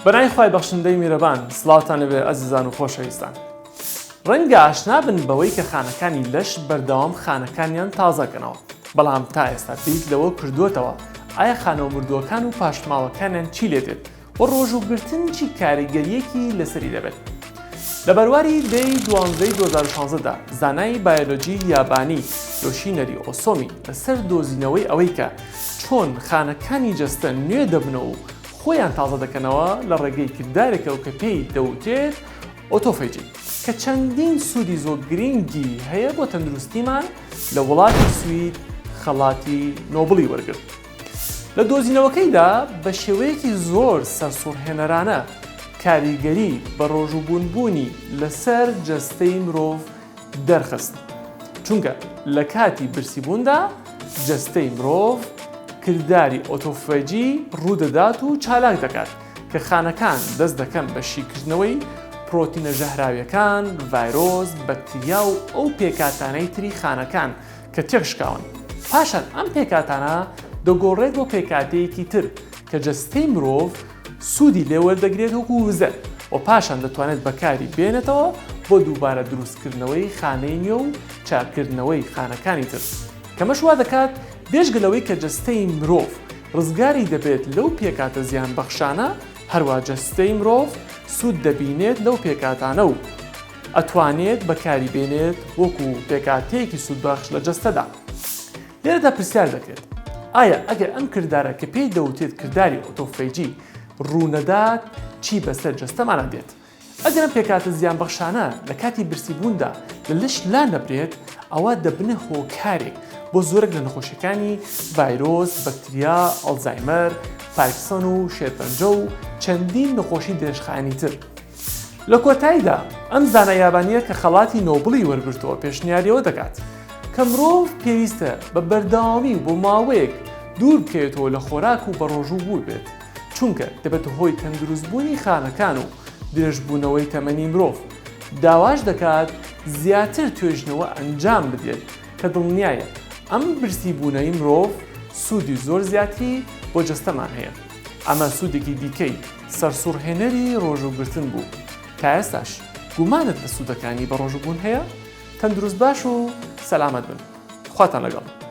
بەنای خوای بەخشندەی میرەبان سڵاوتانە بێ ئەزیزان و خۆشەویستان. ڕەنگە ئاشنا بن بەوەی کە خانەکانی لەش بەردەوام خانەکانیان تازەکەنەوە، بەڵام تا ئێستا پێیت لەوە کردووەتەوە ئایا خانەوە مردووەکان و پاشماوەکانیان چی لێ دێت و ڕۆژوگرتن چی کاریگەریەکی لەسەری دەبێت. لە بەرواری دەی 12 2016دا زانای بایۆلۆجی یابانی یۆشینەری ئۆسۆمی لەسەر دۆزینەوەی ئەوەی کە چۆن خانەکانی جەستە نوێ دەبنەوە و خۆیان تازە دەکەنەوە لە ڕێگەی کردارێکە و کە پێی دەوترێت ئۆتۆفەیجی کە چەندین سوودی زۆر گرنگی هەیە بۆ تەندروستیمان لە وڵاتی سوید خەڵاتی نۆبڵی وەرگرت. لە دۆزینەوەکەیدا بە شێوەیەکی زۆر سەرسوڕهێنەرانە کاریگەری بە ڕۆژوبوونبوونی لەسەر جەستەی مرۆڤ دەرخست، چونکە لە کاتی برسیبووندا جەستەی مرۆڤ کردداری ئۆتۆفەیجی ڕوودەدات و چالاک دەکات کە خانەکان دەست دەکەن بە شیکردنەوەی پرۆتینە ژەهراویەکان، ڤایرۆس، بەکتریا و ئەو پێکاتانەی تری خانەکان کە تێکشکاون. پاشان ئەم پێکاتانە دەگۆڕێت بۆ پێکاتەیەکی تر کە جەستەی مرۆڤ سوودی لێوەردەگرێت وەکو وزە و پاشان دەتوانێت بەکاری بێنێتەوە بۆ دووبارە دروستکردنەوەی خانەی نوێ و چاکردنەوەی خانەکانی تر. کەمەش وا دەکات بێژگەلەوەی کە جەستەی مرۆڤ ڕزگاری دەبێت لەو پێکاتە زیان بەخشانە، هەروە جەستەی مرۆڤ سوود دەبینێت لەو پێکاتانە و ئەتوانێت بەکاری بێنێت وەکو پێکاتەیەکی سوودبەخش لە جەستەدا. لێرەدا پرسیار دەکرێت ئایا ئەگەر ئەم کردارە کە پێی دەوتێت کردداری ئۆتۆفەیجی ڕوونەدات چی بەسەر جەستەمانە دێت؟ ئەگەر ئەم پێکاتە زیان بەخشانە لە کاتی برسیبووندا لە لەش لا نەبرێت، ئەوە دەبنە هۆکارێک بۆ زۆرێک لە نەخۆشیەکانی ڤایرۆس، بەکتریا، ئەڵزایمەر، پارکسۆن و شێرپەنجە و چەندین نەخۆشی درێژخایەنی تر. لە کۆتاییدا ئەم زانایە یابانیە کە خەڵاتی نۆبڵی وەرگرتەوە پێشنیاریەوە دەکات کە مرۆڤ پێویستە بە بەردەوامی و بۆ ماوەیەک دوور بکەوێتەوە لە خۆراک و بە ڕۆژوو بێت، چونکە دەبێت هۆی تەندروستبوونی خانەکان و درێژبوونەوەی تەمەنی مرۆڤ. داواش دەکات زیاتر توێژنەوە ئەنجام بدرێت کە دڵنیایە ئەم برسیبوونەی مرۆڤ سوودی زۆر زیاتی بۆ جەستەمان هەیە. ئەمە سوودێکی دیکەی سەرسوڕهێنەری ڕۆژوگرتن بوو. تا ئێستاش گومانت لە سوودەکانی بە ڕۆژوبوون هەیە؟ تەندروست باش و سەلامەت بن. خواتان لەگەڵ.